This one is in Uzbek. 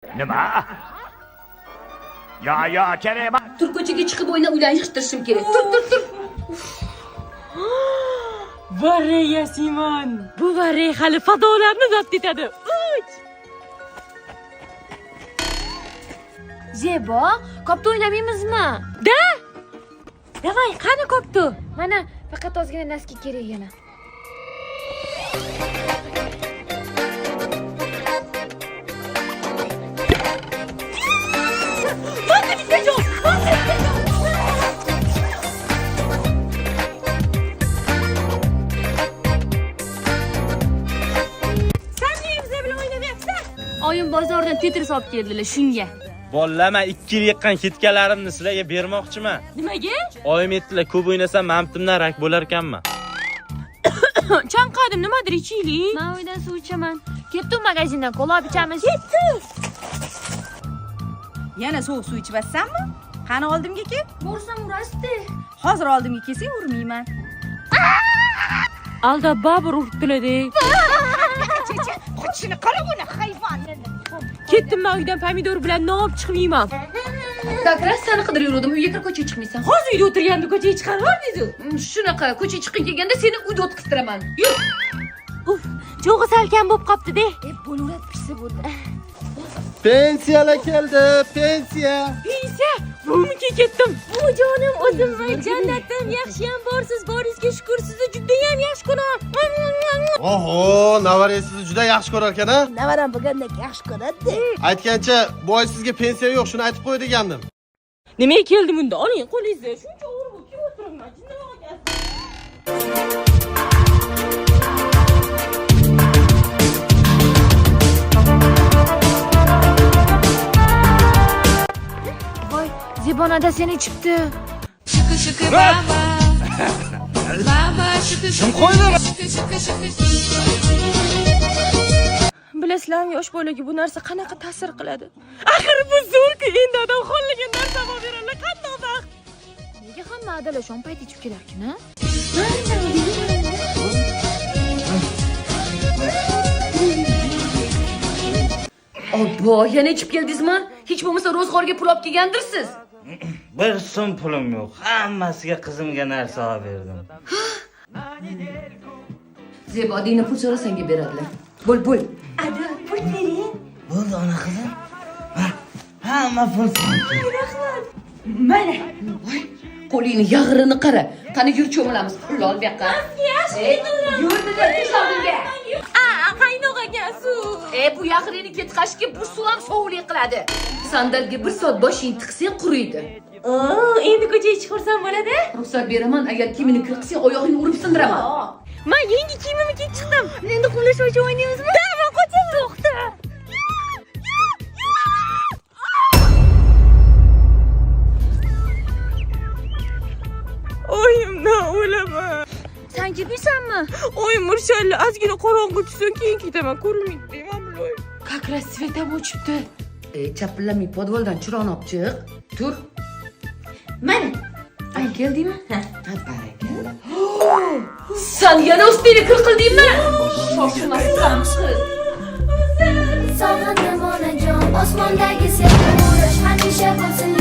Nima? Yo, kerak emas. Tur ko'chaga chiqib o'yna ularni yig'ishtirishim kerak. Tur. Varey Yasimon. Bu varey hali fadolarni zabt etadi. Zebo, kopta o'ynamaymizmi? Da? Davay, qani koptu? Mana faqat ozgina naski kerak yana. Oyim bozordan Tetris olib keldilar shunga. Bollama 2 yil yiqqan ketkalarimni sizlarga bermoqchiman. Nimaga? Oyim aytdilar, ko'p o'ynasam mamtimdan rak bo'lar ekanman. Chanqadim, nimadir ichaylik? Men uydan suv ichaman. Ketdim magazindan kola olib ichamiz. Yana sovuq suv ichibassanmi? Qani oldimga kel. Borsam urasdi. Hozir oldimga kelsang urmayman. Alda babur uribdilar-de. Qochishini qara buni hayvon. Ketdim men uydan pomidor bilan non olib chiqmayman. Kakras seni qidirib yurdim, uyga kirib ko'chaga chiqmaysan. Hozir uyda o'tirganda ko'chaga chiqarib yubormaysiz. Shunaqa, ko'chaga chiqib kelganda seni uyda o'tkiztiraman. Yur. Uf, cho'g'i salkam bo'lib qopti-de. Bo'laveradi, pishsa bo'ldi. Pensiyalar keldi, pensiya. Pensiya, buvimga ketdim. Bu jonim, o'zimman, jannatim, yaxshiyam borsiz, boringizga shukr, sizni juda ham yaxshi ko'raman. Oho, navarangiz sizni juda yaxshi ko'rar ekan-a? Navaram bo'lgandek yaxshi ko'radi. Aytgancha, bu oy sizga pensiya yo'q, shuni aytib qo'y degandim. Nimaga keldim unda? Oling qo'lingizda. Shuncha o'g'ri bo'lib kim o'tiribman? Voy, Zebonada seni ichibdi. Kim qo'ydi? Bilasizlarmi, yosh bolaga bu narsa qanaqa ta'sir qiladi? Axir bu zo'r-ku, endi odam xohlagan narsa olib beradi. Qanday baxt. Nega hamma adala shom payti ichib kelarkan, ha? Obbo, yana ichib keldingizmi? Hech bo'lmasa ro'zg'orga pul olib kelgandirsiz. Bir so'm pulim yo'q. Hammasiga qizimga narsa olib berdim. Zebo, dini pul so'rasanga beradilar. Bo'l. Ada, pul bering. Bo'ldi ona qizim. Hamma pul Mana. Qo'lingni yag'rini qara. Qani yur cho'milamiz. Pul ol bu yoqqa. Yaxshi, Yur dedim, tush oldimga. Qaynoqaga suv. Bu yag'rini ketqashga bu suv ham sovuqlik qiladi. Sandalga 1 soat boshing tiqsang quriydi. Endi ko'chaga chiqarsam bo'ladi? Ruxsat beraman, agar kiyimini qirqsang oyog'ingni urib sindiraman. Men yangi kiyimimni kiyib chiqdim. Endi quvlashuvchi o'ynaymizmi? Da, qo'chib to'xta. Oyimdan o'laman. Sen kirmaysanmi? Oyim murshalli, ozgina qorong'u tushsa keyin ketaman. Ko'rinmaydi deyman buloy. Kakras svetam o'chibdi. Chapillamay podvoldan chiroqni olib chiq. Tur. Mana. Ay, keldingmi? Ha, barakalla. Sen yana ustini qildingmi? Shoshmasdan qiz. Sog'indim onajon, osmondagi sevgi urush hamisha bo'lsin.